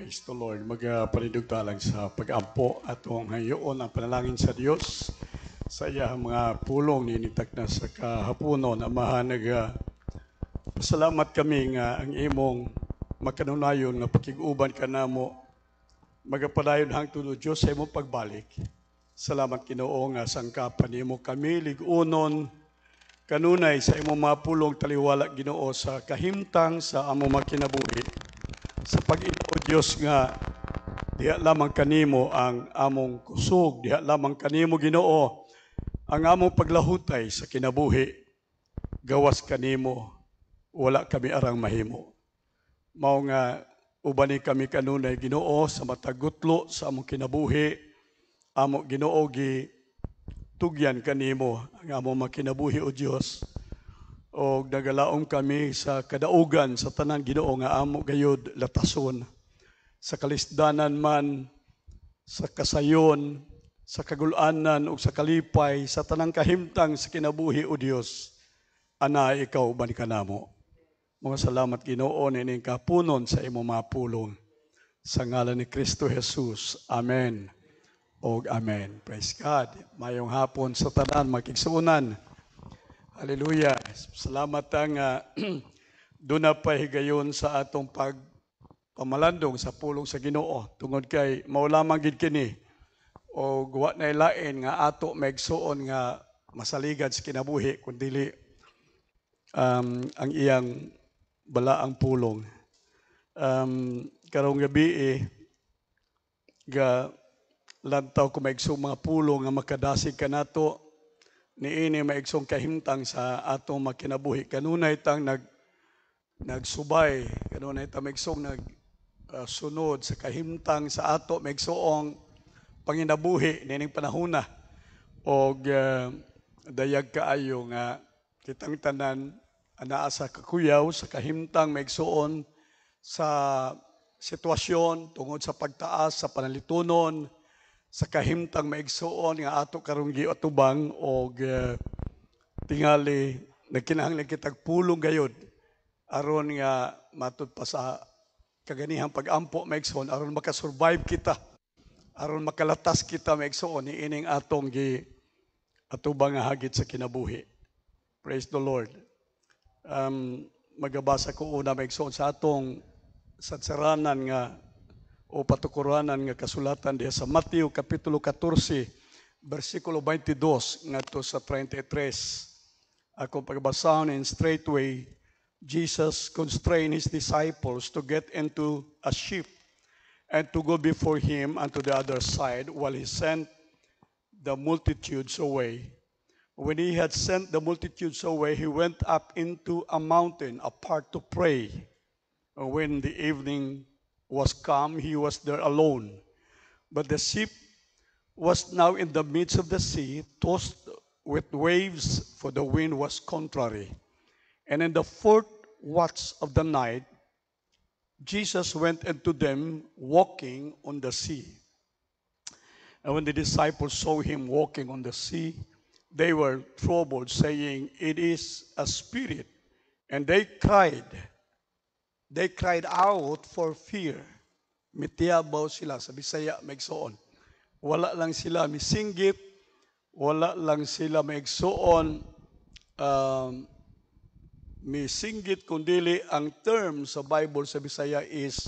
Praise the Lord. Magparidugta lang sa pag-ampo atong hayoon ang panalangin sa Dios sa iyang mga pulong ninitak na sa kahaponon. Amahan pasalamat kami nga ang imong makanunayon nga pakiguban kanamo magapadayon hangtod Dios sa imong pagbalik. Salamat Ginoo nga sangkapan nimo kami lig-unon kanunay sa imong mga pulong taliwala Ginoo sa kahimtang sa among makinabuhi. Sa pag-ito Dios nga diha lamang kanimo ang among kusog, diha lamang kanimo Ginoo ang among paglahutay sa kinabuhi. Gawas kanimo, wala kami arang mahimo. Mao nga ubani kami kanunay Ginoo sa matagutlo sa among kinabuhi, amo Ginoo gi tugyan kanimo ang among makinabuhi o Dios. O nagalaom kami sa kadaugan sa tanan Ginoo nga amo gayud latason sa kalisdanan man, sa kasayon, sa kagulanan ug sa kalipay sa tanang kahimtang sa kinabuhi o Dios. Ana ikaw ban kanamo. Mga salamat Ginoo nining kapunon sa imong mga pulong sa ngalan ni Kristo Jesus. Amen. Og amen. Praise God. Mayong hapon sa tanan makigsuunan. Hallelujah. Salamat ang doon na pahigayon sa atong pagpamalandong sa pulong sa Ginoo. Tungod kay maulamang gid kini o guwa na ilain nga ato maigsuon nga masaligad sa kinabuhi kundili ang iyang balaang pulong. Karong gabi ga lantaw ko maigsong mga pulong nga makadasig kanato niini maigsong kahimtang sa atong makinabuhi. Kanunay tang nagsubay, kanunay tang maigsong sunod sa kahimtang sa ato maigsoong panginabuhi nining panahona. Og dayag kaayo nga kitang tanan anaa sa kakuyaw sa kahimtang maigsoon sa sitwasyon tungod sa pagtaas sa panalitunon, sa kahimtang maigsuon nga ato karong giatubang og tingali nagkinahanglan kitag pulong gayud aron nga matud pa sa kaganihang pag-ampo maigsuon aron makasurvive kita, aron makalatas kita maigsuon niining atong giatubang nga hagit sa kinabuhi. Praise the Lord. Magabasa ko una maigsuon sa atong sadsaranan nga o patukuranan nga kasulatan diha sa Mateo kapitulo 14 bersikulo 22 ngadto sa 33. Ako pagbasahon in straightway Jesus constrained his disciples to get into a ship and to go before him unto the other side while he sent the multitudes away. When he had sent the multitudes away, he went up into a mountain apart to pray. And when the evening was come, he was there alone. But the ship was now in the midst of the sea, tossed with waves, for the wind was contrary. And in the fourth watch of the night, Jesus went unto them walking on the sea. And when the disciples saw him walking on the sea, they were troubled, saying, "It is a spirit." And they cried out for fear. Mitiyabaw sila, sa Bisaya maigsuon. Wala lang sila misinggit, wala lang sila maigsuon misinggit, kundili ang term sa Bible sa Bisaya is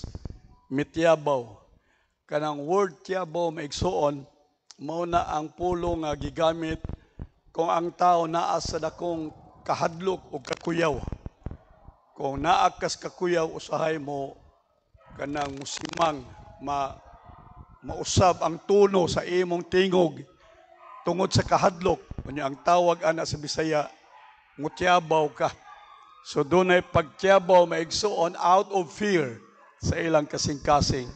mitiyabaw. Kanang word tiyabaw maigsuon, mao na ang pulong nga gigamit kung ang tao naa sa dakong kahadlok o kakuyaw. Kung naakas kakuyaw, usahay mo kanang musimang mausab ang tuno sa imong tingog tungod sa kahadlok. Kunya ang tawag ana sa Bisaya, mutyabaw ka. So doon ay pagtyabaw maigsuon out of fear sa ilang kasing-kasing.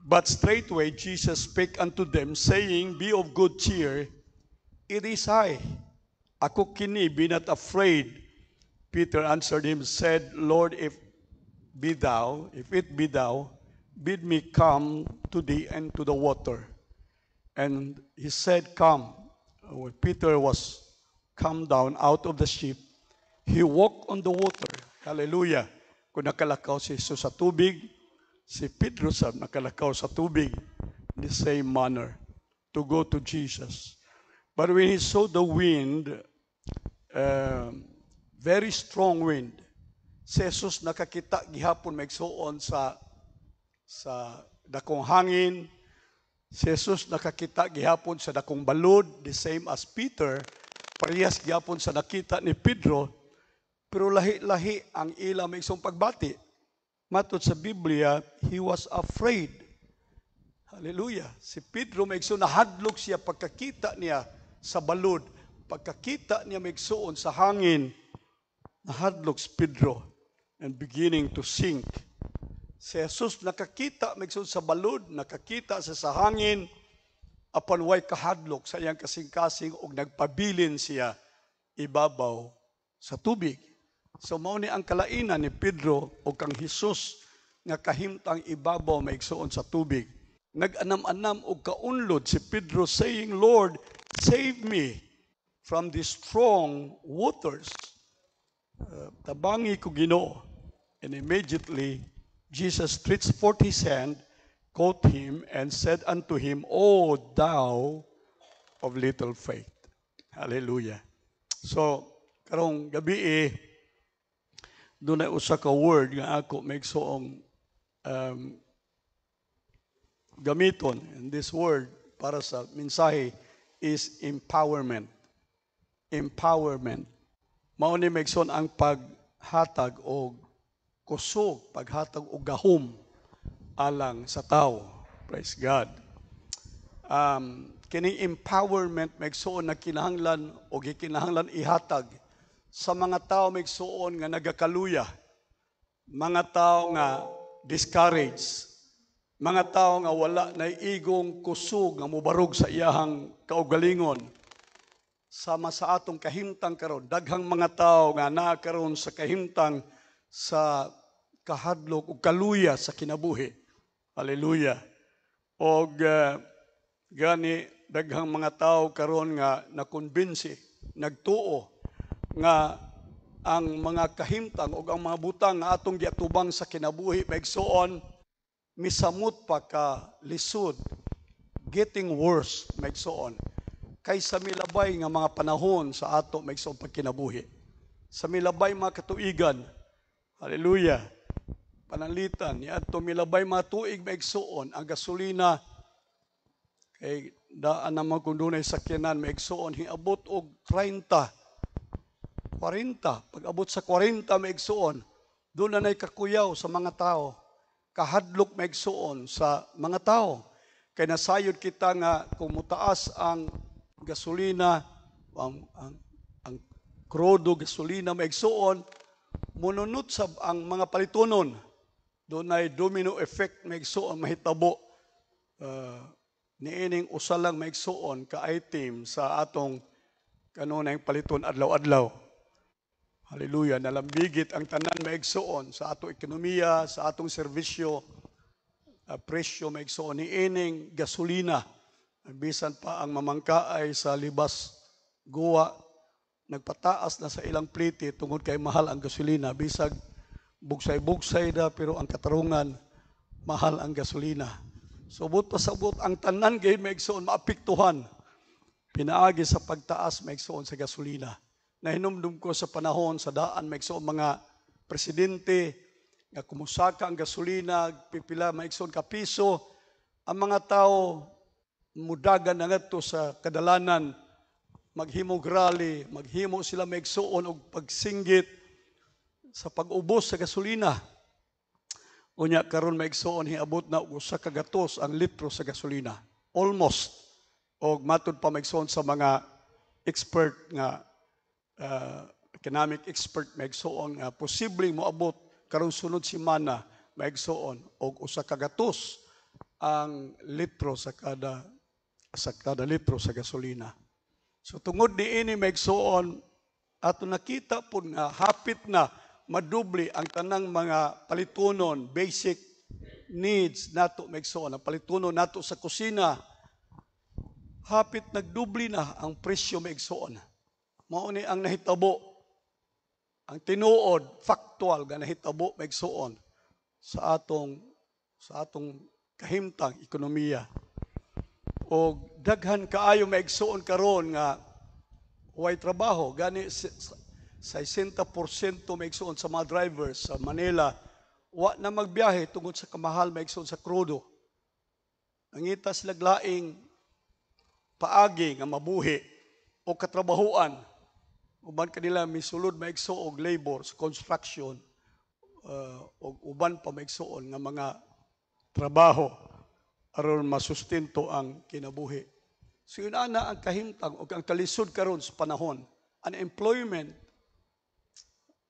But straightway Jesus spake unto them, saying, "Be of good cheer, it is I. Ako kini, be not afraid." Peter answered him, said, "Lord, if it be thou, bid me come to thee into the water." And he said, "Come." When Peter was come down out of the ship, he walked on the water. Hallelujah. Kung nakalakaw si Jesus sa tubig, si Pedro sab nakalakaw sa tubig the same manner to go to Jesus. But when he saw the wind, very strong wind, si Jesus nakakita gihapon maigsuon sa dakong hangin. Si Jesus nakakita gihapon sa dakong balod, the same as Peter, parehas gihapon sa nakita ni Pedro, pero lahi-lahi ang ila maigsoong pagbati. Matod sa Biblia, he was afraid. Hallelujah. Si Pedro maigsoon nahadlok siya pagkakita niya sa balod, pagkakita niya maigsoon sa hangin, nahadlok si Pedro and beginning to sink. Si Jesus nakakita maigsoon sa balod, nakakita sa hangin, apan way kahadlok sa iyang kasing-kasing og nagpabilin siya ibabaw sa tubig. So mao ni ang kalainan ni Pedro o kang Jesus nga kahimtang ibabaw maigsoon sa tubig. Nag-anam-anam og kaunlod si Pedro saying, Lord, save me from these strong waters. Tabangi ko Ginoo. And immediately Jesus stretched forth his hand, caught him, and said unto him, O thou of little faith. Hallelujah. So, karong gabi doon ay usa ka word nga ako maigsoong gamiton. And this word para sa mensahe is empowerment. Empowerment. Mao ni maigsoon ang paghatag o kusog, paghatag o gahom alang sa tao. Praise God. Kining empowerment maigsuon na kinahanglan o gikinahanglan ihatag sa mga tao maigsuon nga nagakaluya, mga tao nga discouraged, mga tao nga wala na igong kusog nga mubarog sa iyahang kaugalingon. Sama sa atong kahimtang karon, daghang mga tao nga naa karon sa kahimtang sa kahadlok o kaluya sa kinabuhi. Hallelujah. Og gani daghang mga tao karon nga nakonbinsi, nagtuo nga ang mga kahimtang o ang mga butang nga atong giatubang sa kinabuhi maigsuon misamot pa ka lisod, getting worse maigsuon kaysa milabay nga mga panahon sa ato maigsuon pagkinabuhi. Sa milabay mga katuigan, hallelujah, pananglitan, niadto milabay mga tuig maigsuon ang gasolina kay daan naman kung dunay sakyanan maigsuon hiabot og 30, 40. Pag abot sa 40 maigsuon, doon na nay kakuyaw sa mga tao, kahadlok maigsuon sa mga tao. Kay nasayod kita nga kung mutaas ang gasolina, ang krudo gasolina maigsuon, mununot sab ang mga palitonon. Doon ay domino effect maigsuon mahitabo. Niining usa lang maigsuon ka item sa atong kanunay paliton adlaw-adlaw. Hallelujah, nalambigit ang tanan maigsuon sa atong ekonomiya, sa atong serbisyo, presyo maigsuon niining gasolina. Bisan pa ang mamangkaay sa libas guwa nagpataas na sa ilang plite tungod kay mahal ang gasolina. Bisag bugsay-bugsay da pero ang katarungan mahal ang gasolina. So but pasabot ang tanan gayud maigsuon maapektuhan pinaagi sa pagtaas maigsuon sa gasolina. Nahinumdum ko sa panahon sa daan maigsuon mga presidente nga kumusaka ang gasolina pipila maigsuon ka piso, ang mga tao mudagan na ngadto sa kadalanan maghimog rally, maghimo sila maigsuon og pagsinggit sa pag-ubos sa gasolina. Unya karon maigsuon hiabot na og usa ka gatos ang litro sa gasolina. Almost. Og matud pa maigsuon sa mga expert nga economic expert maigsuon nga posibleng moabot karon sunod semana maigsuon og usa ka gatos ang litro sa kada litro sa gasolina. So tungod diini maigsuon ato nakita pud nga hapit na madubli ang tanang mga palitunon, basic needs nato maigsuon, ang palitunon nato sa kusina. Hapit nagdubli na ang presyo maigsuon. Mao ni ang nahitabo, ang tinuod factual nga nahitabo maigsuon sa atong sa atong kahimtang ekonomiya. O daghan kaayo maigsuon karon nga way trabaho gani 60% maigsuon sa mga drivers sa Manila wa na magbiyahe tungod sa kamahal maigsuon sa krudo. Nangita sila laing paagi nga mabuhi o katrabahuan uban kanila misulod maigsuon og labor sa construction o uban pa maigsuon nga mga trabaho aron masustinto ang kinabuhi. So yun ana ang kahimtang o ang kalisod karon sa panahon. Unemployment,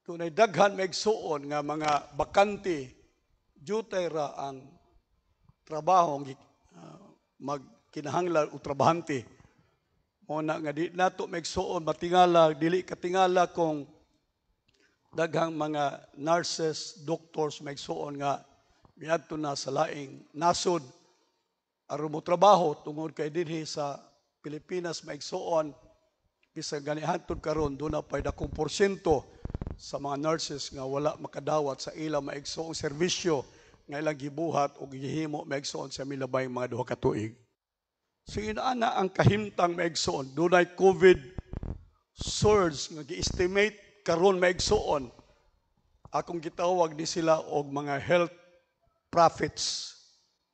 tunay daghan maigsuon nga mga bakante, jutay ra ang trabaho magkinahanglan o trabahante. Muna nga di nato maigsuon matingala, dili katingala kung daghang mga nurses, doctors maigsuon nga miadto na sa laing nasod aron mo trabaho tungod kay dinhi sa Pilipinas maigsuon bisan ganihantud karon do na pay dakong porsyento sa mga nurses nga wala makadawat sa ilang maigsuong serbisyo nga ilang gibuhat o gihimo maigsuon sa milabay mga duha ka tuig. So ana ang kahimtang maigsuon dunay COVID surge nga gi-estimate karon maigsuon akong gitawag ni sila og mga health prophets,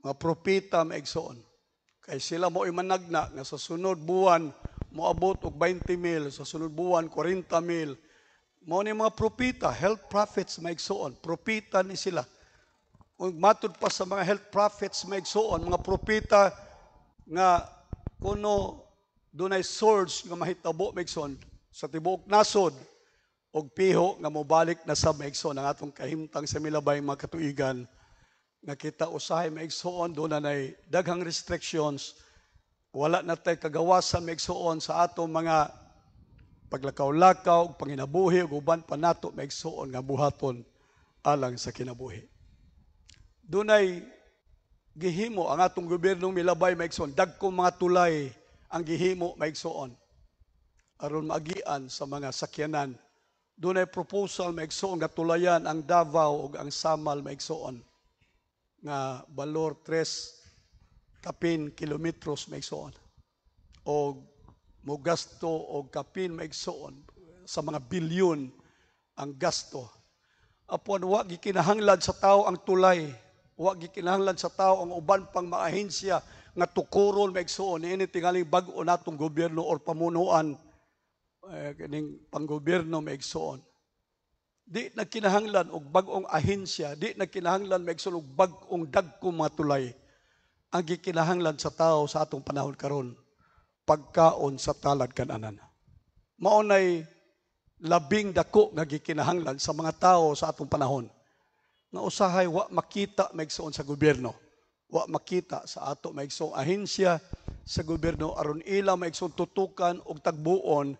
mga propeta maigsuon. Kay sila mo imanagna nga sa sunod buwan moabot og 20,000, sa sunod buwan 40,000. Mao ni mga propeta, health prophets maigsuon, propeta ni sila. Ug matud pa sa mga health prophets maigsuon, mga propeta nga kuno dunay source nga mahitabo maigsuon sa tibuok nasod og piho nga mobalik na sa maigsuon ang atong kahimtang sa milabay mga katuigan nga kita usahay maigsuon doon na daghang restrictions, wala na tay kagawasan maigsuon sa atong mga paglakaw-lakaw, panginabuhi, ug uban pa nato maigsuon nga buhaton alang sa kinabuhi. Dunay gihimo ang atong gobyernong milabay maigsuon, dagkong mga tulay ang gihimo maigsuon aron maagian sa mga sakyanan. Dunay proposal maigsuon nga tulayan ang Davao ug ang Samal maigsuon nga balor 3 kapin kilometros maigsuon o mo gasto og kapin maigsuon sa mga bilyon ang gasto. Apon wa gikinahanglan sa tao ang tulay, wa gikinahanglan sa tao ang uban pang mga ahensya nga tukuron maigsuon ini tingaling bag-o natong gobyerno or pamunuan kining panggobyerno maigsuon. Di nagkinahanglan og bag-ong ahensya, di nagkinahanglan maigsuon og bag-ong dagkong mga tulay. Ang gikinahanglan sa tao sa atong panahon karon pagkaon sa talad kananan. Mao nay labing dako nga gikinahanglan sa mga tao sa atong panahon. Nga usahay wa makita maigsuon sa gobyerno, wa makita sa ato maigsuong ahensya sa gobyerno aron ila maigsuon tutukan og tagbuon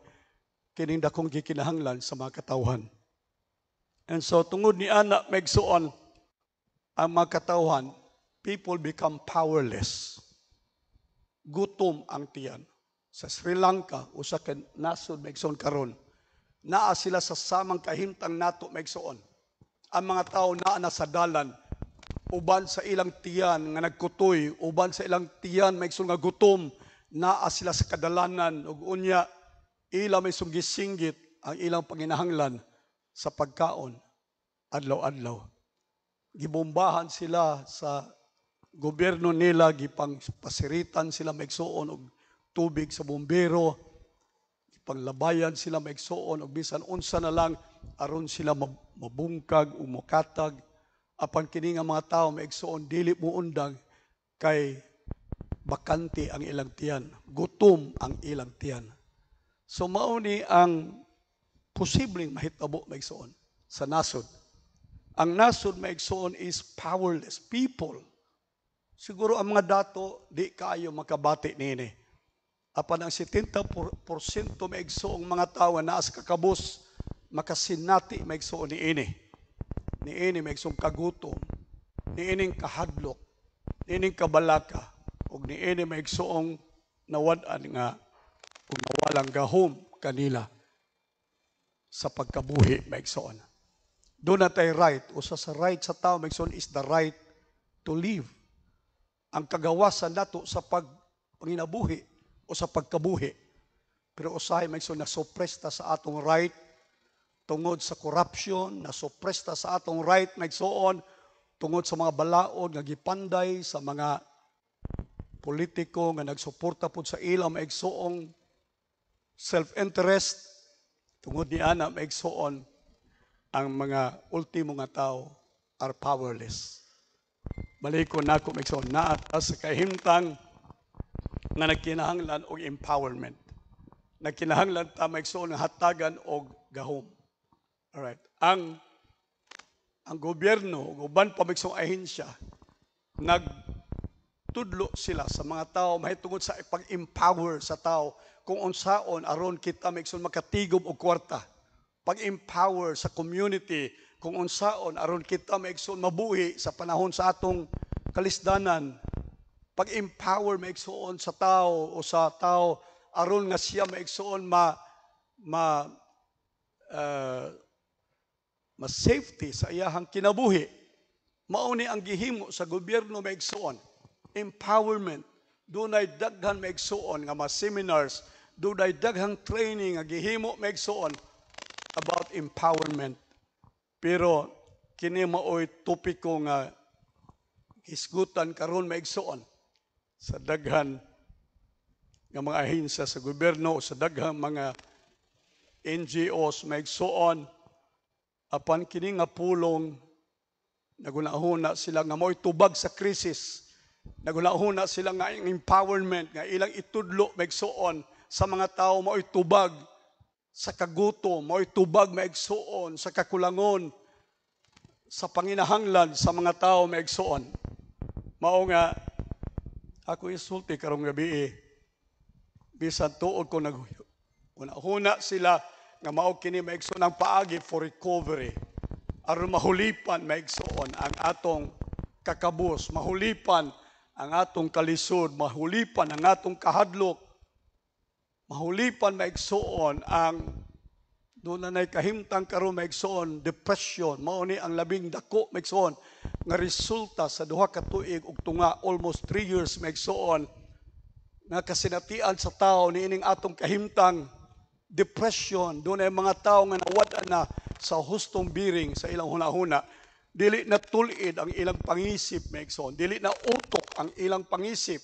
kining dakong gikinahanglan sa mga katawhan. And so tungod ni ana maigsuon ang mga katawhan, people become powerless. Gutom ang tiyan. Sa Sri Lanka, usa ka nasod maigsuon karon, naa sila sa samang kahimtang nato maigsuon. Ang mga tao naa na sa dalan, uban sa ilang tiyan nga nagkutoy, uban sa ilang tiyan maigsuon nga gutom, naa sila sa kadalanan ug unya ila may sunggisinggit ang ilang panginahanglan sa pagkaon adlaw-adlaw. Gibombahan sila sa gobyerno nila, gipangpasiritan sila maigsuon og tubig sa bumbero, gipanglabayan sila maigsuon og bisan unsa na lang aron sila mabungkag o mokatag. Apan kini nga mga tawo maigsuon dili mo undang kay bakante ang ilang tiyan, gutom ang ilang tiyan. So mao ni ang posibleng mahitabo maigsuon sa nasod. Ang nasod maigsuon is powerless people. Siguro ang mga dato di kaayo makabati niini. Apan ang 70% maigsuong mga tao na sa kakabus makasinati maigsuon niini. Niini maigsuong kagutom, niining kahadlok, niining kabalaka, ug niini maigsuong nawad-an nga ug nawalang gahom kanila sa pagkabuhi maigsuon. Doon natay right. Usa sa right sa tao maigsuon is the right to live. Ang kagawasan nato sa panginabuhi o sa pagkabuhi. Pero usahay maigsoon nasupresta sa atong right tungod sa corruption, nasupresta sa atong right maigsoon tungod sa mga balaod nga gipanday sa mga politiko nga nagsuporta pud sa ilang maigsoong self-interest. Tungod ni ana maigsoon ang mga ultimo nga tao are powerless. Balikon nako maigsoon naata sa kahimtang nga nagkinahanglan og empowerment. Nagkinahanglan ta maigsoon nga hatagan og gahom. Alright. Ang gobyerno, uban pa maigsoong ahensya, nagtudlo sila sa mga tao mahitungod sa pag-empower sa tao kung unsaon aron kita maigsoon makatigob og kwarta. Pag-empower sa community kung unsaon aron kita maigsoon mabuhi sa panahon sa atong kalisdanan. Pag-empower maigsoon sa tao o sa tao aron nga siya maigsoon ma-safety sa iyahang kinabuhi. Mao ni ang gihimo sa gobyerno maigsoon. Empowerment. Dunay daghan maigsoon nga mga seminars, dunay daghang training nga gihimo maigsoon about empowerment. Pero kini maoy topiko nga hisgutan karon maigsoon sa daghan nga mga ahensya sa gobyerno o sa daghang mga NGOs maigsoon apan kini nga pulong nagunahuna sila nga mo'y tubag sa krisis. Nagunahuna sila nga empowerment nga ilang itudlo maigsoon sa mga tao mo'y tubag sa kagutom, mo'y tubag maigsoon sa kakulangon, sa panginahanglan sa mga tao maigsoon. Mao nga ako isulti karong gabi bisan tuod ko naghuna sila nga mao kini maigsoon ang paagi for recovery aron mahulipan maigsoon ang atong kakabus, mahulipan ang atong kalisod, mahulipan ang atong kahadlok, mahulipan maigsoon ang doon na kahimtang karon maigsoon depression. Mao ni ang labing dako maigsoon nga resulta sa duha ka tuig ug tunga almost 3 years maigsoon nga kasinatian sa tao niining atong kahimtang depression. Doon ay mga tao nga nawad na sa hustong biring sa ilang hunahuna. Dili na tulid ang ilang pangisip maigsoon, dili na utok ang ilang pangisip.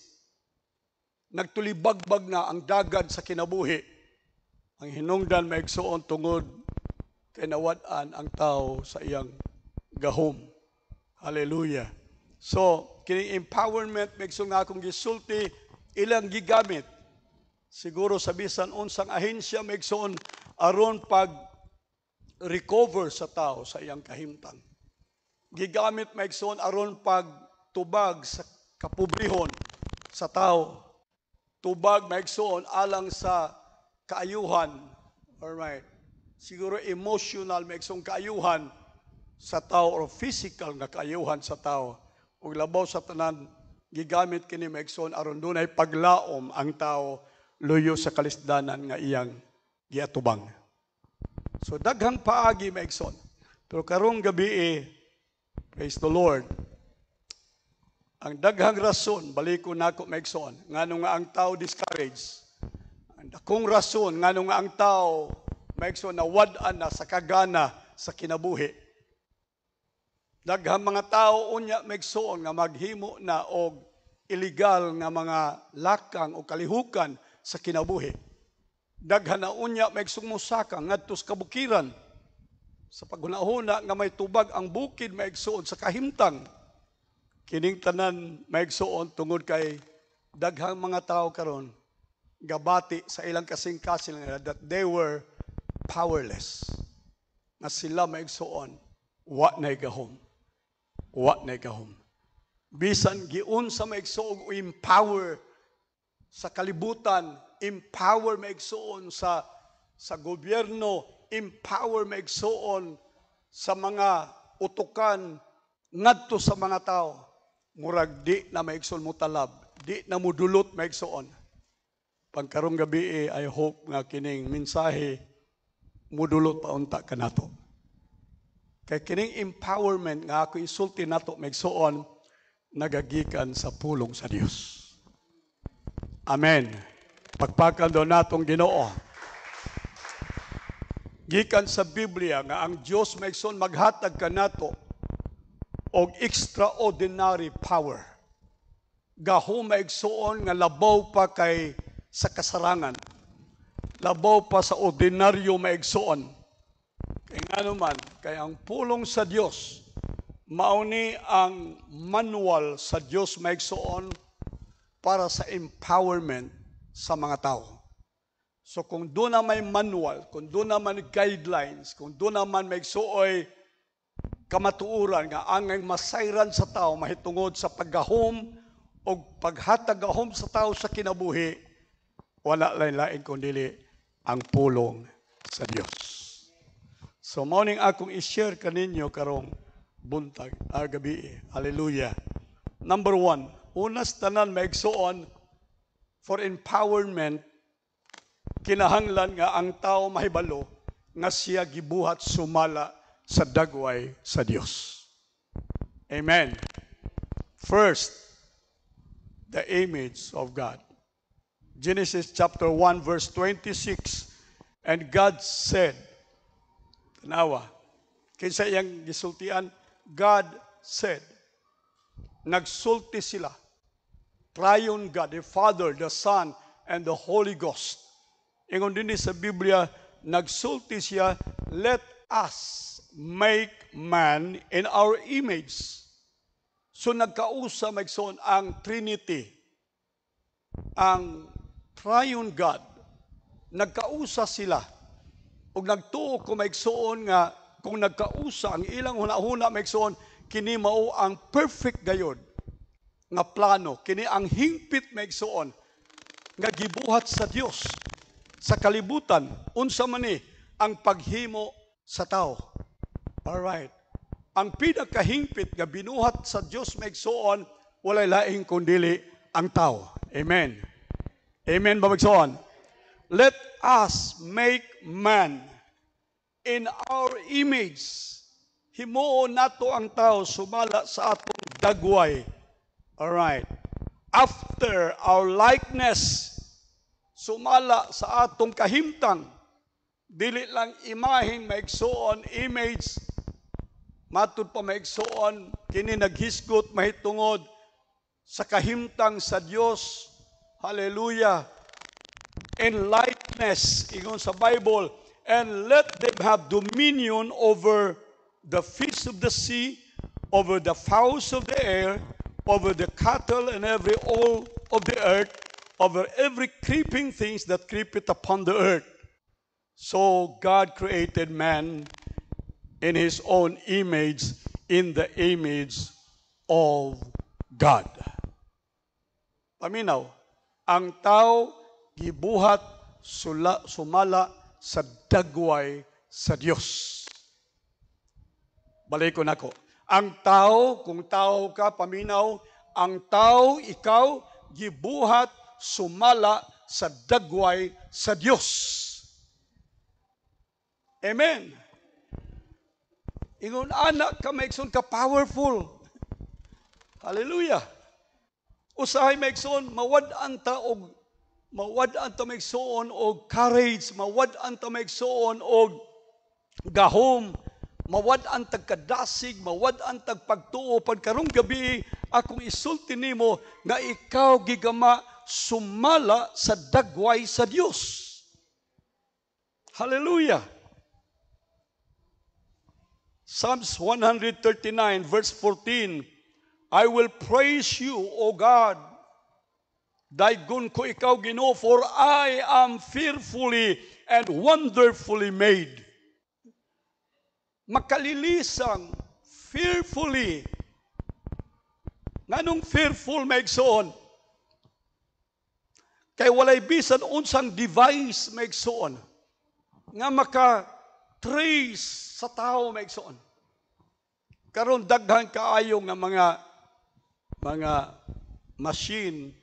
Nagtulibagbag na ang dagad sa kinabuhi. Ang hinungdan maigsoon tungod kay nawad-an ang tao sa iyang gahom. Hallelujah. So, kining empowerment maigsoon nga akong gisulti ilang gigamit. Siguro sa bisan unsang ahensya maigsoon aron pag recover sa tao sa iyang kahimtang. Gigamit maigsoon aron pag tubag sa kapobrehon sa tao. Tubag maigsoon alang sa kaayuhan. Alright. Siguro emotional maigsoong kaayuhan sa tao or physical nga kaayuhan sa tao. Ug labaw sa tanan gigamit kini maigsoon aron dunay paglaom ang tao luyo sa kalisdanan nga iyang giatubang. So daghang paagi maigsoon. Pero karong gabi praise the Lord. Ang daghang rason, baliko nako maigsoon, ngano nga ang tao discouraged. Ang dakong rason, ngano nga ang tao maigsoon nawad-an na sa kagana sa kinabuhi. Daghang mga tao unya maigsoon nga maghimo na og illegal nga mga lakang o kalihukan sa kinabuhi. Daghan na unya maigsoon musaka ngadto sa kabukiran. Sa paghunahuna nga may tubag ang bukid maigsoon sa kahimtang. Kining tanan maigsoon tungod kay daghang mga tao karon gabati sa ilang kasing-kasing that they were powerless. Na sila maigsoon wa nay gahom. Wa nay gahom. Bisan giunsa maigsoon o empower sa kalibutan, empower maigsoon sa gobyerno, empower maigsoon sa mga utukan ngadto sa mga tao. Murag di na maigsoon mo talab, di na mo dulot maigsoon. Pagkarong gabi I hope nga kining mensahe mudulot paunta kanato. Kay kining empowerment nga ako isulti nato maigsoon nagagikan sa pulong sa Dios. Amen. Pagpakan do natong Ginoo. Gikan sa Biblia nga ang Dios maigsoon maghatag kanato og extraordinary power. Gahom maigsoon nga labaw pa kay sa kasarangan. Labaw pa sa ordinaryo maigsoon. Kay ngano man, kay ang pulong sa Dios mauni ang manual sa Dios maigsoon para sa empowerment sa mga tao. So kung doon na may manual, kung doon naman guidelines, kung doon naman may suoy kamatuuran nga angay masayran sa tao mahitungod sa paggahom o paghatag gahom sa tao sa kinabuhi, wala lain-lain kundi ang pulong sa Dios. So morning akong i-share kaninyo karong buntag, gabi. Hallelujah. Number 1, unas tanan maigsuon for empowerment. Kinahanglan nga ang tao mahibalo nga siya gibuhat sumala sa dagway sa Dios. Amen. First, the image of God. Genesis chapter 1 verse 26. And God said, tanawa, kinsa iyang gisultian, God said, nagsulti sila, triune God, the Father, the Son, and the Holy Ghost. Ingon din sa Biblia, nagsulti siya, let us make man in our image. So nagkausa maigsoon ang Trinity, ang triune God. Nagkausa sila. Ug nagtuo ko maigsoon nga kung nagkausa ang ilang hunahuna maigsoon, kini mao ang perfect gayod nga plano, kini ang hingpit maigsoon nga gibuhat sa Dios. Sa kalibutan, unsa man ni ang paghimo sa tao. Alright. Ang pinakahingpit nga binuhat sa Dios maigsoon, walay laing kundili ang tao. Amen. Amen ba maigsoon? Let us make man in our image. Himuon nato ang tao sumala sa atong dagway. Alright. After our likeness, sumala sa atong kahimtang, dili lang imahin maigsuon, image, matud pa maigsuon, kini naghisgot mahitungod sa kahimtang sa Dios. Hallelujah. In likeness, ingon sa Bible, and let them have dominion over the fish of the sea, over the fowls of the air, over the cattle and every all of the earth, over every creeping things that creepeth upon the earth. So God created man in his own image, in the image of God. Paminaw, ang tao gibuhat sumala sa dagway sa Dios. Balikon ako. Ang tao, kung tao ka, paminaw, ang tao, ikaw, gibuhat sumala sa dagway sa Dios. Amen. Ingon anak ka maigsoon ka powerful. Hallelujah. Usahay maigsoon mawad-an ta maigsoon og courage, mawad-an ta maigsoon og gahom, mawad-an tag kadasig, mawad-an tag pagtuo. Pagkarong gabi akong isulti nimo nga ikaw gigama sumala sa dagway sa Dios. Hallelujah. Psalms 139 verse 14, I will praise you, O God. Daygon ko ikaw Ginoo, for I am fearfully and wonderfully made. Makalilisang, fearfully. Nganong fearful maigsoon? Kay walay bisan unsang device maigsoon nga maka-trace sa tao maigsoon. Karon daghan kaayo nga mga machine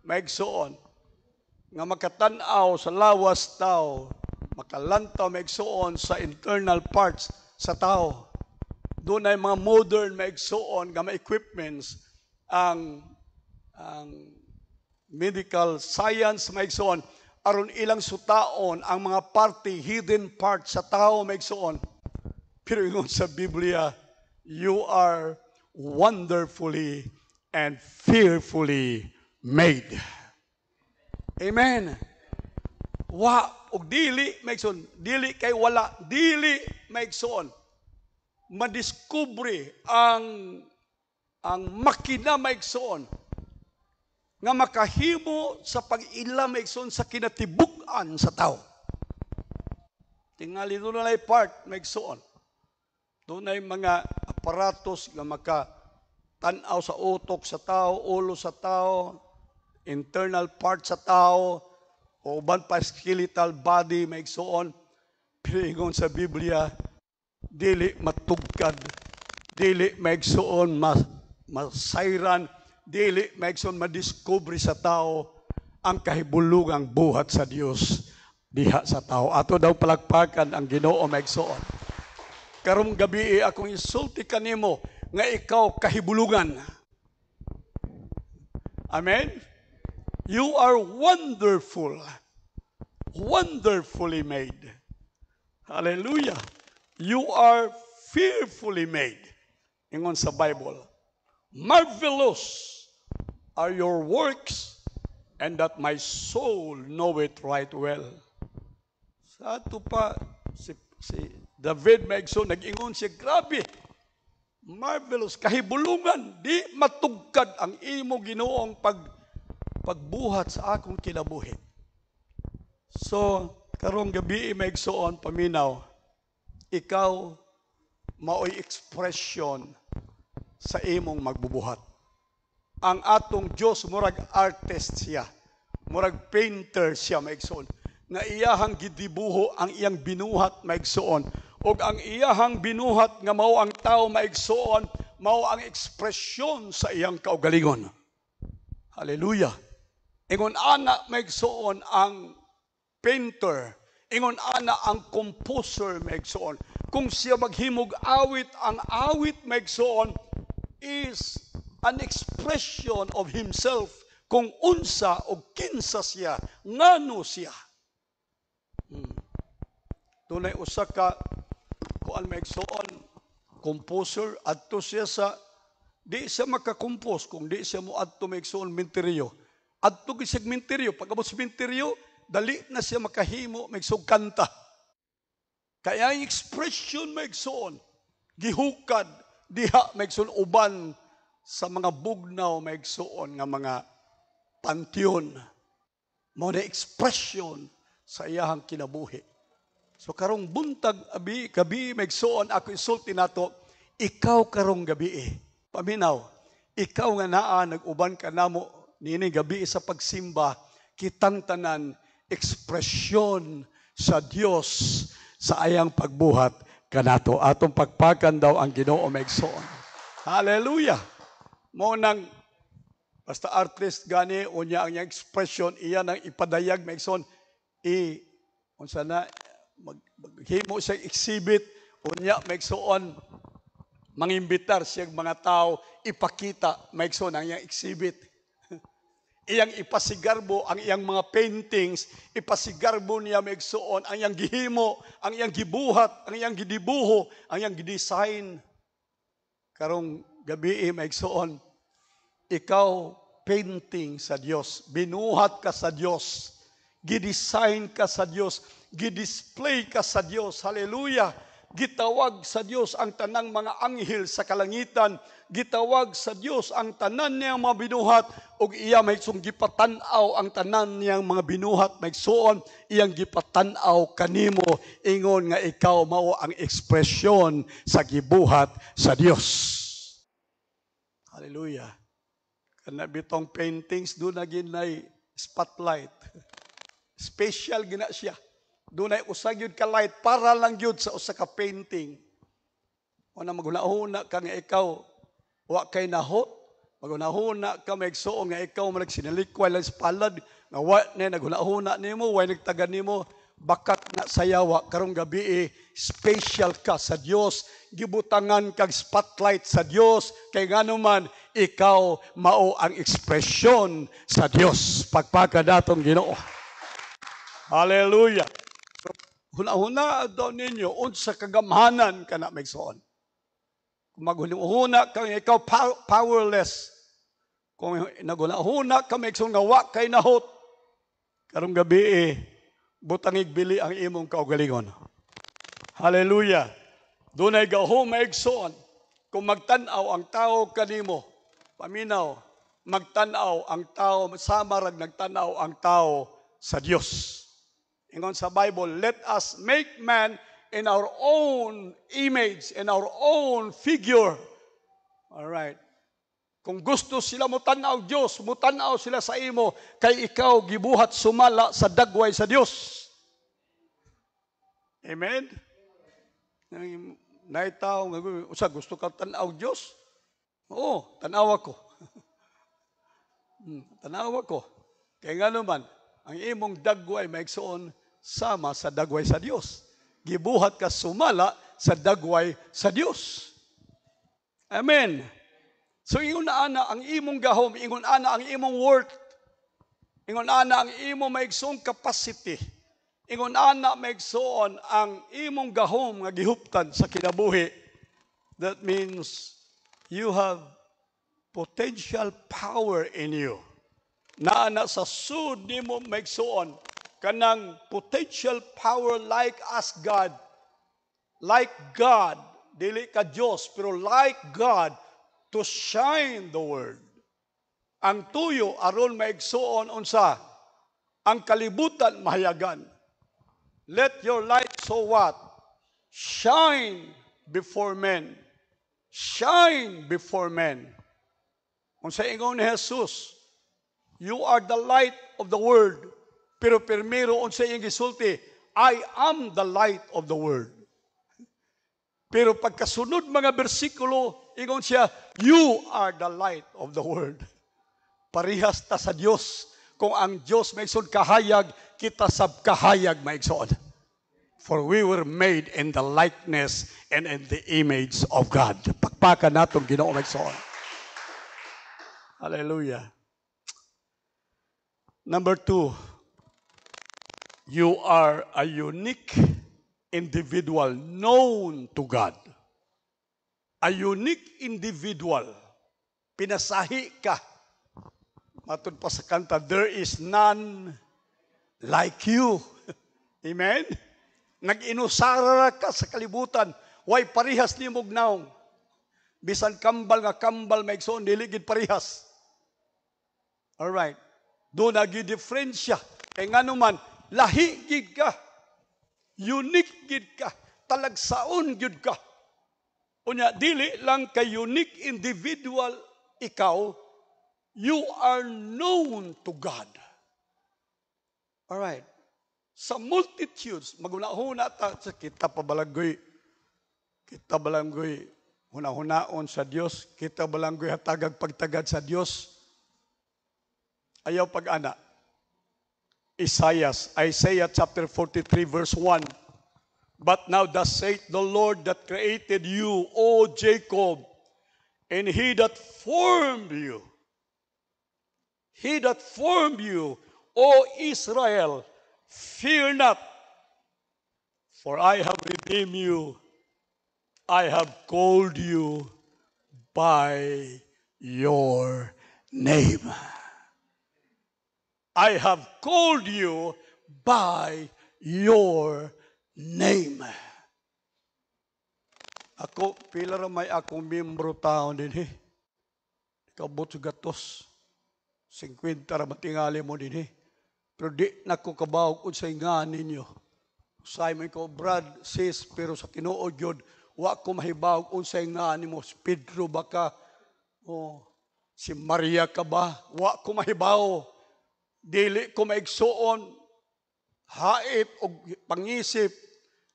maigsoon nga makatan-aw sa lawas tao, makalantaw maigsoon sa internal parts sa tao. Doon ay mga modern maigsoon nga mga equipments ang medical science maigsoon aron ilang sutaon ang mga parte, hidden part sa tao maigsoon. Pero ingon sa Biblia, you are wonderfully and fearfully made. Amen. Wa og dili maigsoon, dili kay wala, dili maigsoon. Madiskubre ang makina maigsoon nga makahimo sa pag-ila maigsoon sa kinatibuk-an sa tao. Tingali doon na part maigsoon. Doon ay mga aparatos nga makatanaw sa utok sa tao, ulo sa tao, internal part sa tao, o uban pa skeletal body maigsoon. Pero ingon sa Biblia, dili matugkad, dili maigsoon masayran, dili maigsoon madiskubre sa tao ang kahibulugang buhat sa Dios diha sa tao. Ato daw palakpakan ang Ginoo maigsoon. Karong gabi akong isulti kanimo nga ikaw kahibulugan. Amen? You are wonderful, wonderfully made. Hallelujah. You are fearfully made. Ingon sa Bible. Marvelous are your works, and that my soul know it right well. Sa ato pa, si David maigsoon, nag-ingon siya, grabe, marvelous, kahibulungan, di matugkad ang imo Ginoong pagbuhat sa akong kinabuhi. So, karong gabi maigsoon, paminaw, ikaw mao'y expression sa imong magbubuhat. Ang atong Diyos, murag artist siya, murag painter siya maigsoon, nga iyahang gidibuho ang iyang binuhat maigsoon, o ang iyahang binuhat nga mao ang tao maigsoon, mao ang ekspresyon sa iyang kaugalingon. Hallelujah. Ingon ana maigsoon ang painter, ingon ana ang composer maigsoon. Kung siya maghimog awit, ang awit maigsoon is an expression of himself, kung unsa o kinsa siya, ngano siya. Tunay usa ka kuan maigsoon composer, adto siya sa di siya makakompose kung di siya mo adto maigsoon menteryo. Adto gyud siya menteryo, pagabot sa menteryo dali na siya makahimo maigsoon kanta. Kaya ang expression maigsoon gihukad diha maigsoon uban sa mga bugnaw maigsoon nga mga panteon. Mao na expression sa iyahang kinabuhi. So karong buntag gabi maigsoon ako isulti nato, ikaw karong gabi paminaw, ikaw nga naa nag-uban ka namo nini gabi sa pagsimba, kitang tanan ekspresyon sa Dios sa ayang pagbuhat kanato. Atong pagpakan daw ang Ginoo maigsoon. Hallelujah. Mo nang basta artist gani unya ang iyang expression, iya nang ipadayag maigsoon unsa na maghimo siya exhibit, unya maigsoon mangimbitar siyang mga tao ipakita maigsoon ang iyang exhibit. Iyang ipasigarbo ang iyang mga paintings, ipasigarbo niya maigsoon ang iyang gihimo, ang iyang gibuhat, ang iyang gidibuho, ang iyang gidesign. Karong gabi maigsoon, ikaw painting sa Dios, binuhat ka sa Dios, gidesign ka sa Dios, gidisplay ka sa Dios. Hallelujah. Gitawag sa Dios ang tanang mga anghel sa kalangitan, gitawag sa Dios ang tanan niyang mga binuhat, ug iya maigsoon gipatan-aw ang tanan niyang mga binuhat maigsoon, iyang gipatan-aw kanimo, ingon nga ikaw mao ang ekspresyon sa gibuhat sa Dios. Hallelujah. Kana bitong paintings doon na ginay spotlight. Special gina siya. Doon ay usag yun ka light para lang yun sa usa ka painting. O na maghuna-huna ka nga ikaw, wa kay nahot, maghuna-huna ka maigsoon nga ikaw managsinalikway lang sa palad, nga wa na naghuna-huna nimo, wa nagtagan nimo, bakat na sayawa karong gabi special ka sa Dios, gibutangan kag spotlight sa Dios kay nganuman ikaw mao ang ekspresyon sa Dios. Pagpaka datong Ginoo. Hallelujah. So, huna-huna daw ninyo unsa kagamhanan kana maigsoon. Kung maghuna ka ikaw powerless. Kung naghuna ka maigsoon nga wa kay nahot karong gabi butangig bili ang imong kaugalingon. Hallelujah. Dunay gahom maigsoon kung magtan-aw ang tao kanimo, paminaw, magtan-aw ang tao, samarag nagtan-aw ang tao sa Dios. Ingon sa Bible, let us make man in our own image, in our own figure. All right. Kung gusto sila mo tanaw Dios, mo tanaw sila sa imo kay ikaw gibuhat sumala sa dagway sa Dios. Amen. Naitaw nga usa gusto ka tanaw Dios? Oo, tanaw ako. Tanaw ako. Kay nga naman, ang imong dagway maigsoon sama sa dagway sa Dios. Gibuhat ka sumala sa dagway sa Dios. Amen. So ingon ana ang imong gahom, ingon ana ang imong worth. Ingon ana ang imong maigsoong capacity. Ingon ana maigsoon ang imong gahom nga gihuptan sa kinabuhi. That means you have potential power in you. Naana sa sud nimo maigsoon kanang potential power like as God. Like God, dili ka Dios, pero like God to shine the word. Ang tuyo aron maigsoon unsa ang kalibutan mahayagan. Let your light so what? Shine before men. Shine before men. Unsa ingon ni Jesus, you are the light of the world. Pero primero unsa iyang gisulti, I am the light of the world. Pero pagkasunod mga bersikulo, ingon siya, you are the light of the world. Parihas ta sa Dios. Kung ang Dios maigsoon kahayag, kita sab kahayag maigsoon. For we were made in the likeness and in the image of God. Pakpakan natong Ginoo maigsoon. Hallelujah. Number 2, you are a unique individual known to God. A unique individual. Pinasahi ka. Matun pa sa kanta, there is none like you. Amen? Nag-inusara ka sa kalibutan. Way parihas ni mugnaong. Bisan kambal nga kambal maigsoon, diligid parihas. Alright. Doon nag-diferensya. Kaya nga naman, lahi gid ka. Unique gid ka. Talagsaon gid ka. Unya, dili lang kay unique individual ikaw, you are known to God. Alright. Sa multitudes, magunahuna ta sa kita pabalanggoy. Kita balanggoy huna-hunaon sa Dios. Kita balanggoy hatagag pagtagad sa Dios. Ayaw pag-ana. Isaiah chapter 43 verse 1. But now thus saith the Lord that created you, O Jacob, and he that formed you. He that formed you, O Israel, fear not, for I have redeemed you. I have called you by your name. I have called you by your name. Ako, pila ra may akong membro taon din Kabot sa gatos. 50 ra matingali mo din Pero di na ko kabawag sa nga ninyo. Usay man ko, Brad, sis, pero sa tinuod yun, wa ko mahibawag unsay nga nimo. Pedro ba ka? O, si Maria ka ba? Wa ko mahibaw. Dili ko maigsuon, hait o pangisip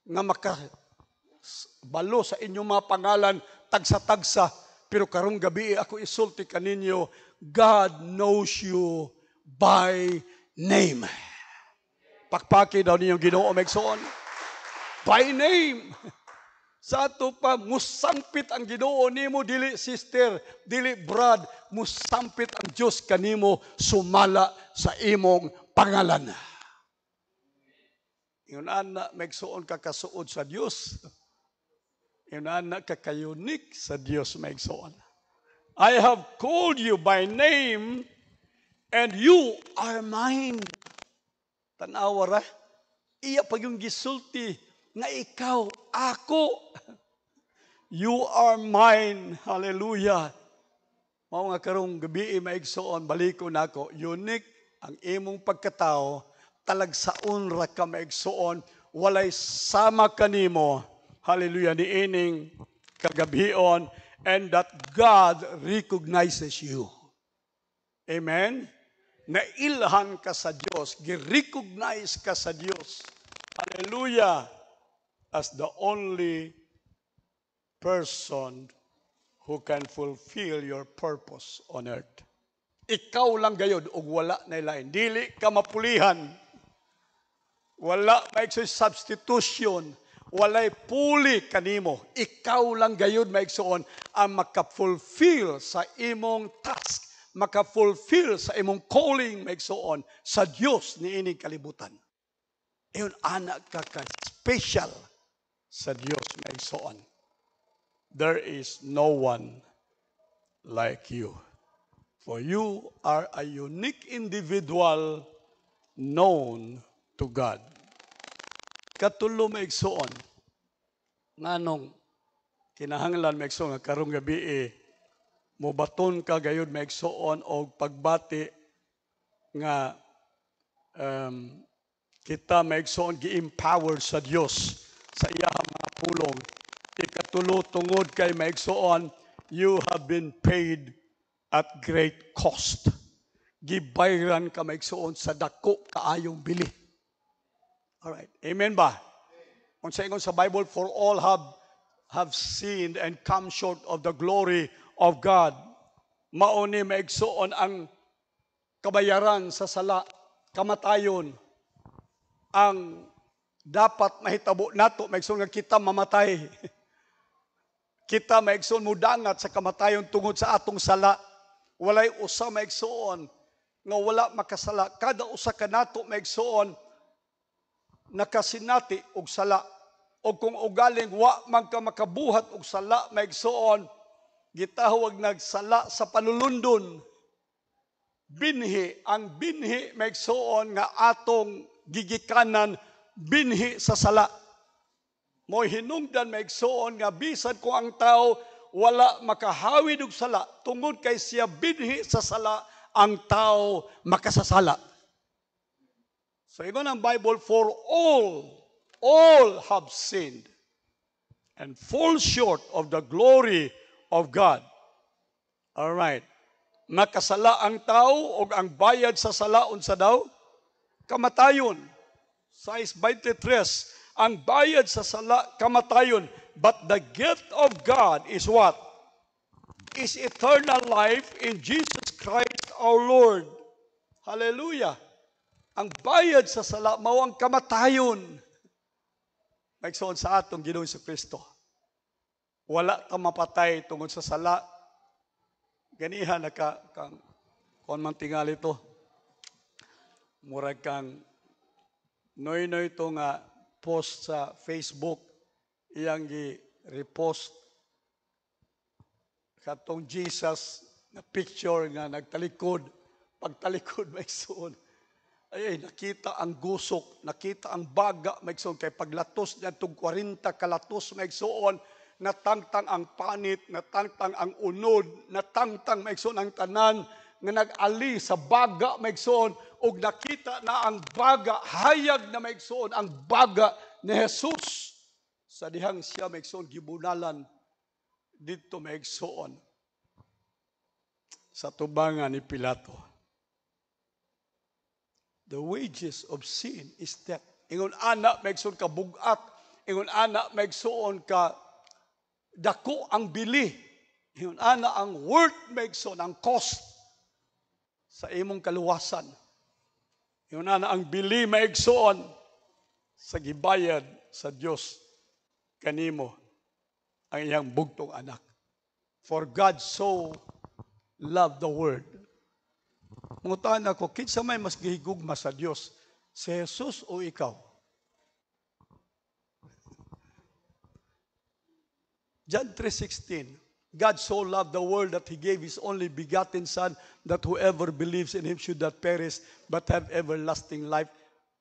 nga makabalo sa inyong mga pangalan, tagsa-tagsa. Pero karong gabi ako isulti kaninyo, God knows you by name. pakpaki daw ninyong Ginoo maigsoon. By name. Sa ato pa, musampit ang Ginoo nimo, dili sister, dili brad, musampit ang Diyos kanimo, sumala sa imong pangalan. Yun ana, maigsoon ka kasuod sa Diyos. Yun ana, kakayunik sa Diyos maigsoon. I have called you by name, and you are mine. Tanawa ra, iya pag yung gisulti, nga ikaw, ako. You are mine. Hallelujah. Mao nga karong gabi maigsoon, baliko nako. Unique ang imong pagkatao, talagsaon ra ka maigsoon, walay sama kanimo. Hallelujah, niining kagabion, and that God recognizes you. Amen? Nailhan ka sa Diyos, gi-recognize ka sa Diyos. Hallelujah. As the only person who can fulfill your purpose on earth. Ikaw lang gayod ug wala na lain. Dili ka mapulihan. Wala maigsoon substitution. Walay puli kanimo. Ikaw lang gayod maigsoon ang makafulfill sa imong task, makafulfill sa imong calling maigsoon sa Dios niining kalibutan. Iyon anak ka special sa Diyos maigsoon. There is no one like you. For you are a unique individual known to God. Katulo maigsoon, nganong kinahanglan maigsoon nga karong gabi mubaton ka gayud maigsoon og pagbati nga kita maigsoon gi-empower sa Dios sa iyang mga pulong. Ikatulo tungod kay maigsoon, you have been paid at great cost. Gibayran ka maigsoon sa dako kaayong bili. Alright, amen ba? Kung sa ingon sa Bible, for all have sinned and come short of the glory of God. Mauni maigsoon ang kabayaran sa sala, kamatayon, ang dapat mahitabo nato maigsoon nga kita mamatay. Kita maigsoon mudangat sa kamatayon tungod sa atong sala. Walay usa maigsoon nga wala makasala. Kada usa ka nato maigsoon nakasinati og sala. O kung ugaling wa man ka makabuhat og sala maigsoon, gitawag nagsala sa panulundon. Binhi, ang binhi maigsoon nga atong gigikanan, binhi sa sala. Mo hinungdan maigsoon nga bisan ko ang tao wala makahawid og sala tungod kay siya binhi sa sala, ang tao makasasala. So ingon ang Bible, for all have sinned and fall short of the glory of God. All right. Nakasala ang tao og ang bayad sa sala unsa daw? Kamatayon. Size 23. Ang bayad sa sala, kamatayon. But the gift of God is what? Is eternal life in Jesus Christ our Lord. Hallelujah. Ang bayad sa sala, mao ang kamatayon. Maigsoon sa atong Ginoo si Kristo. Wala ka mapatay tungod sa sala. Ganihan na kang kon man tingali ito. Murag kang noy-noy ito nga post sa Facebook, iyang gi-repost katong Jesus na picture nga nagtalikod, pagtalikod maigsoon. Ay, nakita ang gusok, nakita ang baga maigsoon kay paglatos niya tug 40 kalatos maigsoon, natangtang ang panit, natangtang ang unod, natangtang maigsoon ang tanan nga nag-ali sa baga maigsoon, ug nakita na ang baga, hayag na maigsoon ang baga ni Jesus sa dihang siya maigsoon gibunalan dito maigsoon sa tubangan ni Pilato. The wages of sin is death. Ingon ana maigsoon ka bugat, ingon ana maigsoon ka dako ang bili, ingon ana ang worth maigsoon, ang cost sa imong kaluwasan. Yun na ang bili maigsoon sa gibayad sa Dios kanimo ang iyang bugtong anak. For God so loved the world. Mungutan ako, kinsa may mas gihigugma sa Dios, si Jesus o ikaw? John 3:16, God so loved the world that He gave His only begotten Son, that whoever believes in Him should not perish, but have everlasting life.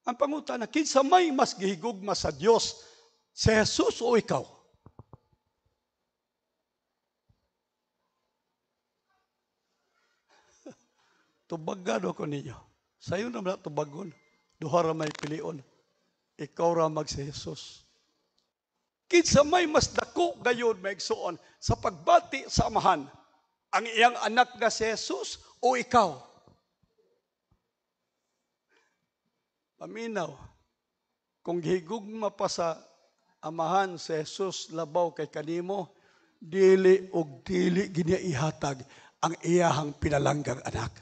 Ang pangutan na, kinsa may mas gihigugma sa Dios, si Jesus o ikaw? Tubagan ako ninyo. Sayo naman na tubagon. Duha ra may pilion. Ikaw ra mag si Jesus. Kinsa may mas dako gayon maigsuon sa pagbati sa amahan, ang iyang anak nga si Jesus o ikaw? Paminaw, kung gihigugma pa sa amahan si Jesus labaw kay kanimo, dili og dili giniihatag ang iyahang pinalanggang anak.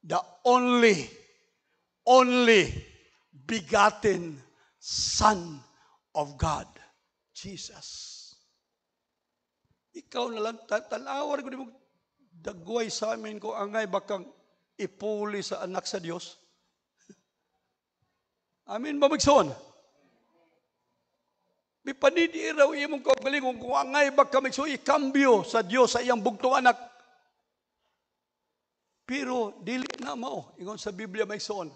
The only begotten Son of God, Jesus. Ikaw na lang, talawar ko mo dagway sa amin ko angay bakang ipuli sa anak sa Dios. Amin ba magson? Bipanidi raw imong kaugalingon kung angay baka magso ikambyo sa Dios sa iyang bugtong anak. Pero dili na mao, ingon sa Biblia magson.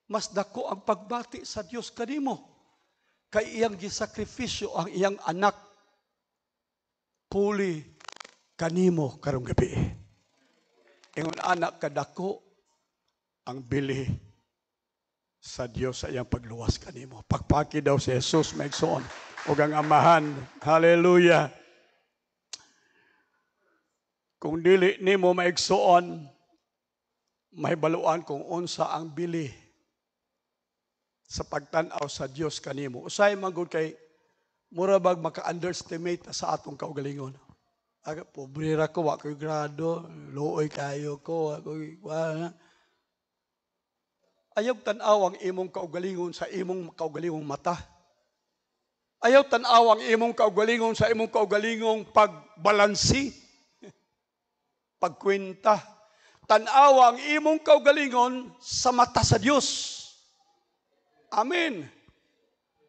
Mas dako ang pagbati sa Dios kanimo. Kay iyang gisakripisyo ang iyang anak puli kanimo karong gabi. Ingon anak kadako ang bili sa Dios sa iyang pagluwas kanimo. Pagpaki daw si Jesus maigsoon ug ang amahan. Hallelujah. Kung dili nimo maigsoon, mahibaluan kung unsa ang bili sa pagtan-aw sa Dios kanimo. Usay man gud kay mura bag maka-underestimate sa atong kaugalingon. Aga pobre ra ko, wa ko'y grado, luoy kayo ko, wala. Ayaw tan-aw ang imong kaugalingon sa imong kaugalingong mata. Ayaw tan-aw ang imong kaugalingon sa imong kaugalingong pagbalansi, pagkwenta. Tan-aw ang imong kaugalingon sa mata sa Dios. Amen.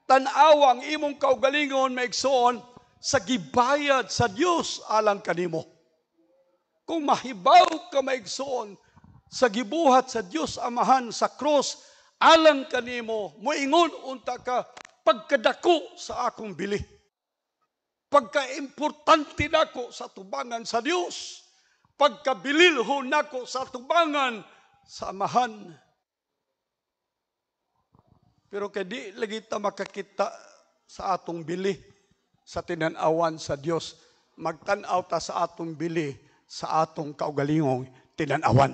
Tan-aw ang imong kaugalingon maigsoon sa gibayad sa Dios alang kanimo. Kung mahibaw ka maigsoon sa gibuhat sa Dios amahan sa cross alang kanimo, moingon unta ka pagkadako sa akong bili. Pagka-importante nako sa tubangan sa Dios. Pagkabililho nako sa tubangan sa amahan. Pero kay di lagi ta makakita sa atong bili sa tinan-awan sa Dios, magtan-aw ta sa atong bili sa atong kaugalingong tinan-awan.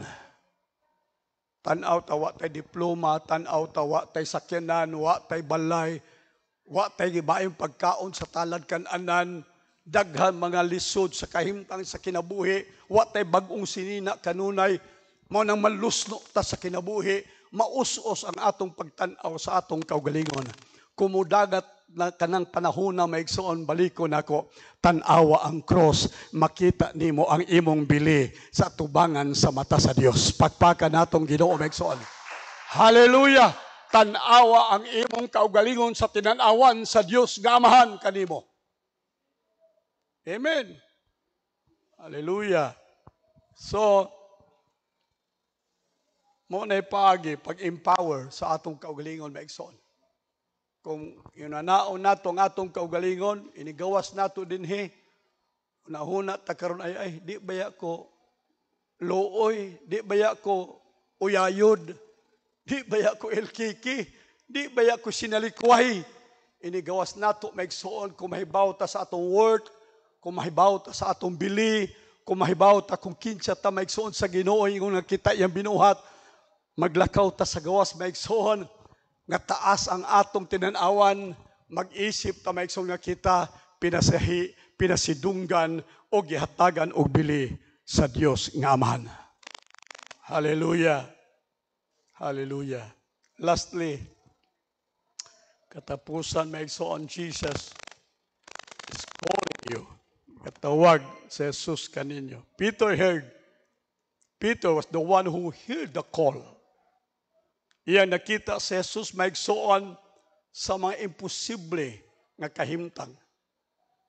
Tan-aw ta wa tay diploma, tan-aw ta wa tay sakyanan, wa tay balay, wa tay gibayong pagkaon sa talad kan-anan, daghan mga lisod sa kahimtang sa kinabuhi, wa tay bag-ong sinina kanunay, mao nang malusno ta sa kinabuhi. Mausos ang atong pagtan-aw sa atong kaugalingon. Kumudagat na kanang panahon na maigsoon baliko nako, tan-awa ang cross, makita nimo ang imong bili sa tubangan sa mata sa Dios. Pagpaka natong Ginoo maigsoon. Hallelujah! Tan-awa ang imong kaugalingon sa tinan-awan sa Dios nga amahan kanimo. Amen. Hallelujah. So, mo na ipagi, pag-empower sa atong kaugalingon maigsoon. Kung yunanaon nato ang atong kaugalingon, inigawas nato dinhi, unahuna ta karon ay di baya ko looy, di baya ko uyayod, di baya ko elkiki, di baya ko sinalikway. Inigawas nato maigsoon kung mahibaw ta sa atong work, kung mahibaw ta sa atong bili, kung mahibaw ta kung kinsa ta maigsoon sa Ginoo ingon nga kita iyang binuhat. Maglakaw ta sa gawas maigsoon nga taas ang atong tinan-awan, mag-isip ta maigsoon nga kita pinasidunggan o gihatagan og bili sa Dios nga amahan. Hallelujah. Hallelujah. Lastly, katapusan maigsoon Jesus is calling you. Katawag sa Jesus kaninyo. Peter was the one who heard the call. Iyang nakita si Jesus maigsoon sa mga imposible nga kahimtang.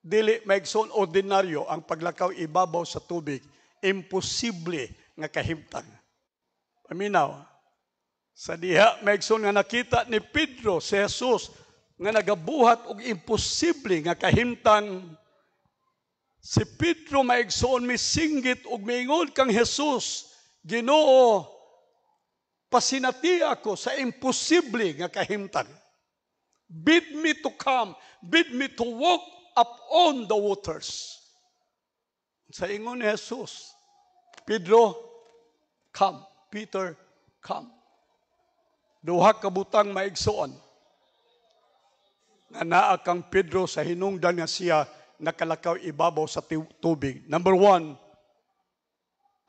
Dili maigsoon ordinaryo ang paglakaw ibabaw sa tubig. Imposible nga kahimtang. Paminaw, sa diha maigsoon nga nakita ni Pedro si Jesus nga nagabuhat og imposible nga kahimtang. Si Pedro maigsoon misinggit og miingon kang Jesus, Ginoo, pasinati ako sa imposible nga kahimtang. Bid me to come, bid me to walk upon the waters. Sa ingon ni Jesus, Pedro, come. Peter, come. Duha ka butang maigsoon. Nga naa kang Pedro sa hinungdan nga siya nakalakaw ibabaw sa tubig. Number one,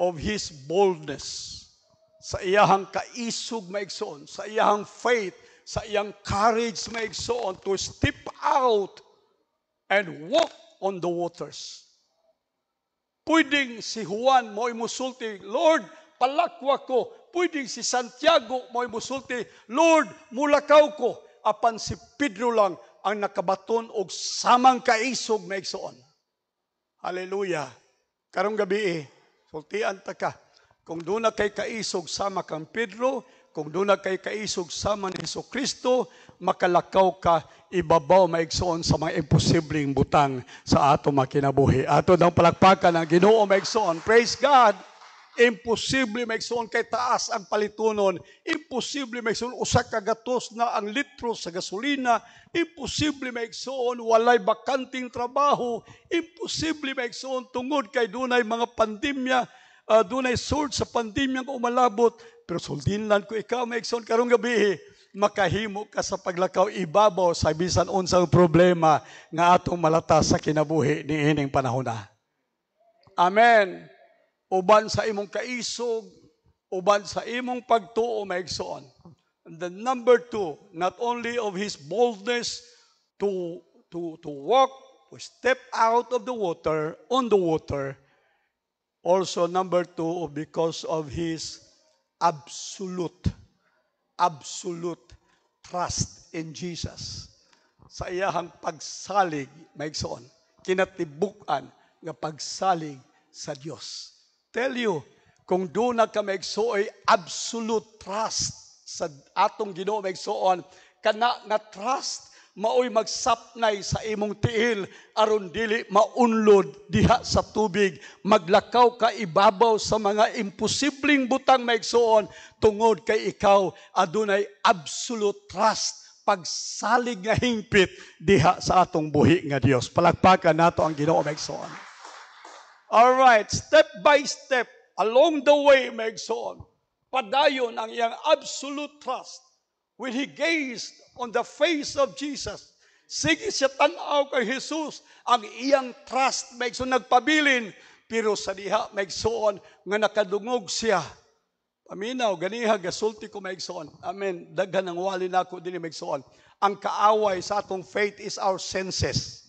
of his boldness. Sa iyahang kaisog maigsoon, sa iyahang faith, sa iyang courage maigsoon to step out and walk on the waters. Pwedeng si Juan mo'y musulti, Lord, palakwa ko. Pwedeng si Santiago mo'y musulti, Lord, mulakaw ko. Apan si Pedro lang ang nakabaton og samang kaisog maigsoon. Hallelujah. Karong gabi sultian ta ka. Kung doon na kay kaisog sama kang Pedro, kung doon na kay kaisog sama ni Jesucristo, makalakaw ka, ibabaw maigsoon sa mga imposibleng butang sa ato makinabuhi. Ato ng palakpakan ng Ginoo maigsoon. Praise God! Imposible maigsoon kay taas ang palitunon. Imposible maigsoon usa ka gatos na ang litro sa gasolina. Imposible maigsoon walay bakanting trabaho. Imposible maigsoon tungod kay dunay mga pandemya, dunay sword sa pandemya nga umalabot. Pero suldinlan ko ikaw maigsoon karong gabi, makahimo ka sa paglakaw ibabaw sa bisan unsang problema nga atong malata sa kinabuhi niining panahon na. Amen. Uban sa imong kaisog, uban sa imong pagtuo maigsoon. And then number two, not only of his boldness to walk, to step out of the water, on the water, also number two, because of his absolute trust in Jesus. Sa iyahang pagsalig, maigsoon, kinatibuk-an nga pagsalig sa Dios. Tell you, kung doon na ka maigsuoy absolute trust sa atong Ginoo maigsuon, kana nga trust maoy magsapnay sa imong tiil aron dili maunlod diha sa tubig, maglakaw ka ibabaw sa mga imposibleng butang maigsuon tungod kay ikaw adunay absolute trust, pagsalig nga hingpit diha sa atong buhi nga Dios. Palakpakan nato ang Ginoo maigsuon. All right, step by step, along the way, maigsoon, padayon ang iyang absolute trust. When he gazed on the face of Jesus, sige siya tanaw kay Jesus, ang iyang trust, maigsoon, nagpabilin, pero sa diha, maigsoon, nga nakadungog siya. Paminaw, ganiha, gasulti ko maigsoon. Amen, daghan ang wali na ako din maigsoon. Ang kaaway sa atong faith is our senses.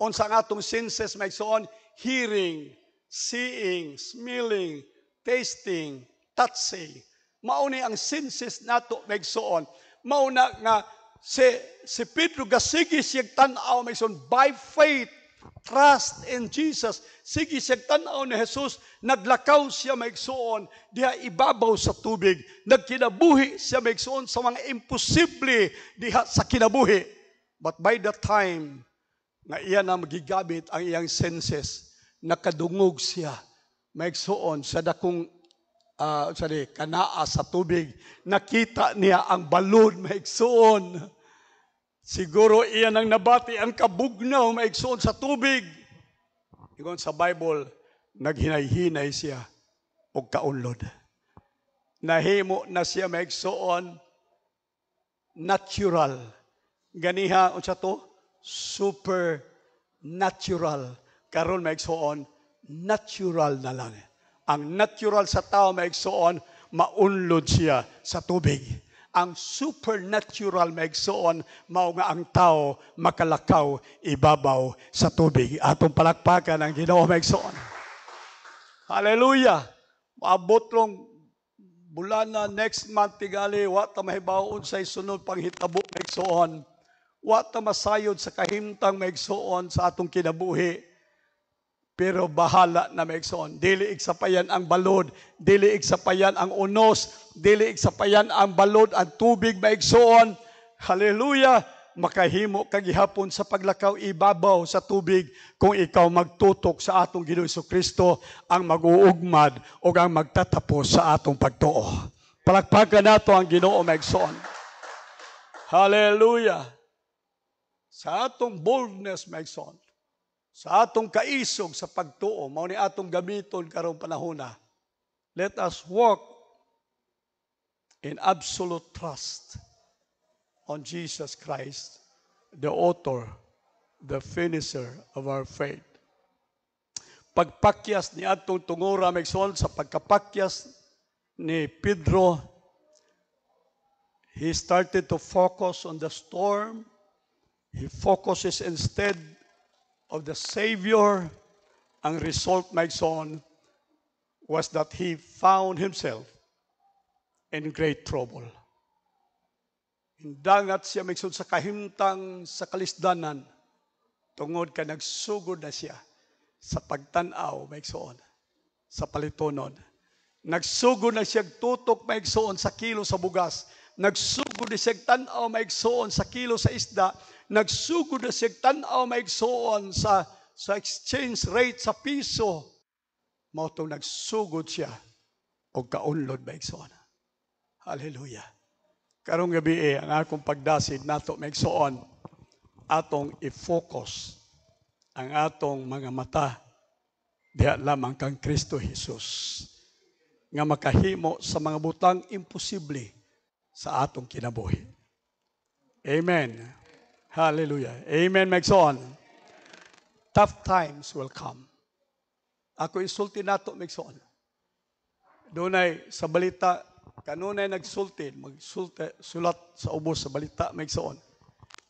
Unsa ang atong senses, maigsoon, hearing, seeing, smelling, tasting, touching. Mauni ang senses nato maigsoon. Mauna nga si Pedro gasigi siyang tan-aw maigsoon by faith, trust in Jesus. Sige siyang tan-aw ni Jesus, naglakaw siya maigsoon diha ibabaw sa tubig. Nagkinabuhi siya maigsoon sa mga imposible diha sa kinabuhi. But by the time nga iya na magigamit ang iyang senses, nakadungog siya maigsoon sa dakong kanaa sa tubig. Nakita niya ang balon maigsoon. Siguro iyan ang nabati ang kabugnaw maigsoon sa tubig. Ingon sa Bible, naghinay-hinay siya og kaunlod. Nahimo na siya maigsoon natural. Ganiha unsa to? Supernatural. Karon maigsoon natural na lang. Ang natural sa tao maigsoon maunlod siya sa tubig. Ang supernatural maigsoon, mao nga ang tao makalakaw ibabaw sa tubig. Atong palakpakan ang Ginoo maigsoon. Hallelujah! Maabot rong bulana next month tigali, wa ta mahibaon sa sunod panghitabo maigsoon. Wa ta masayod sa kahimtang maigsoon sa atong kinabuhi. Pero bahala na maigsoon. Dili igsapayan ang balod, dili igsapayan ang unos, dili igsapayan ang balod, ang tubig maigsoon. Hallelujah! Makahimo kag gihapon sa paglakaw ibabaw sa tubig kung ikaw magtutok sa atong Ginoong Jesucristo ang mag-uugmad o ang magtatapos sa atong pagtuo. Palakpakan nato ang Ginoo maigsoon. Hallelujah! Sa atong boldness maigsoon, sa atong kaisog sa pagtuo, mao ni atong gamiton karong panahona. Let us walk in absolute trust on Jesus Christ, the author, the finisher of our faith. Pagpakyas ni atong tungora maigsoon, sa pagkapakyas ni Pedro, he started to focus on the storm. He focuses instead of the Savior. Ang result, maigsoon, was that he found himself in great trouble. Hindangat siya maigsoon sa kahimtang sa kalisdanan, tungod ka nagsugod na siya sa pagtanaw maigsoon, sa palitonon. Nagsugod na siya tutok maigsoon sa kilo sa bugas. Nagsugod na siya tanaw maigsoon sa kilo sa isda. Nagsugod na siya tanaw maigsoon sa exchange rate sa piso. Mautong nagsugod siya o kaunlod maigsoon. Hallelujah. Karong gabi ang akong pagdasid nato maigsoon, atong i-focus ang atong mga mata diha lamang kang Kristo Jesus nga makahimo sa mga butang imposible sa atong kinabuhi. Amen. Hallelujah. Amen, maigsoon. Tough times will come. Ako isulti nato, maigsoon. Dunay sa balita, kanunay nagsulti, sulat sa ubos sa balita, maigsoon,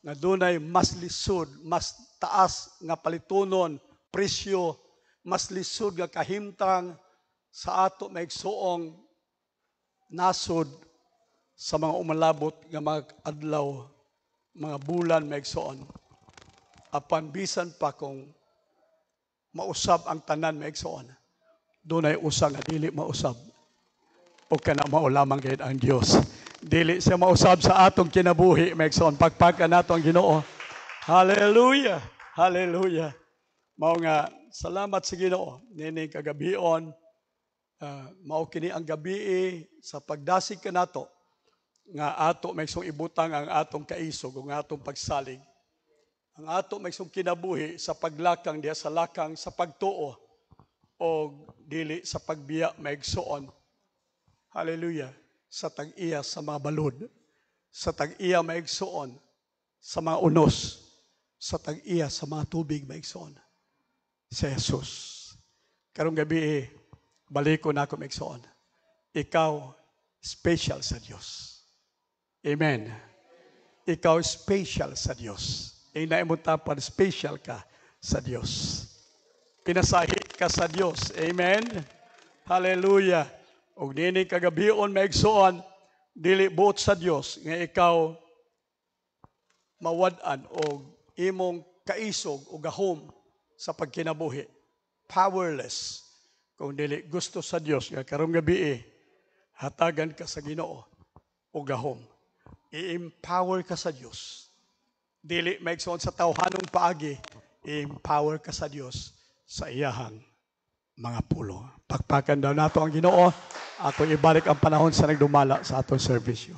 na dunay mas lisod, mas taas nga palitunon, presyo, mas lisod nga kahimtang sa ato maigsoong nasod sa mga umalabot nga mga adlaw, mga bulan maigsoon. Apan bisan pa kung mausab ang tanan maigsoon, dunay usa nga dili mausab. O kana mao lamang gayud ang Dios. Dili siya mausab sa atong kinabuhi maigsoon. Pagpagkan nato ang Ginoo. Hallelujah. Hallelujah. Mao nga salamat sa Ginoo nining kagabion. Mao kini ang gabi sa pagdasig kanato nga ato maigsoong ibutang ang atong kaisog ug atong pagsalig. Ang ato maigsoong kinabuhi sa paglakang diha sa lakang sa pagtuo o dili sa pagbiya maigsoon. Hallelujah. Sa tag-iya sa mga balod, sa tag-iya maigsoon sa mga unos, sa tag-iya sa mga tubig maigsoon. Si Jesus. Karong gabi baliko na ako maigsoon. Ikaw special sa Dios. Amen. Ikaw special sa Dios. Ina mo tapan, special ka sa Dios. Pinasahit ka sa Dios. Amen. Hallelujah. Og nini kagabion maigsoon, dili buot sa Dios nga ikaw mawad-an og imong kaisog o gahom sa pagkinabuhi. Powerless. Kung dili gusto sa Dios nga karong gabi hatagan ka sa Ginoo o gahom. I-empower ka sa Dios. Dili maigsoon sa tawhanong paagi, i-empower ka sa Dios sa iyahang mga pulo. Pagpakan daw nato ang Ginoo. Ato ibalik ang panahon sa nagdumala sa atong servisyo.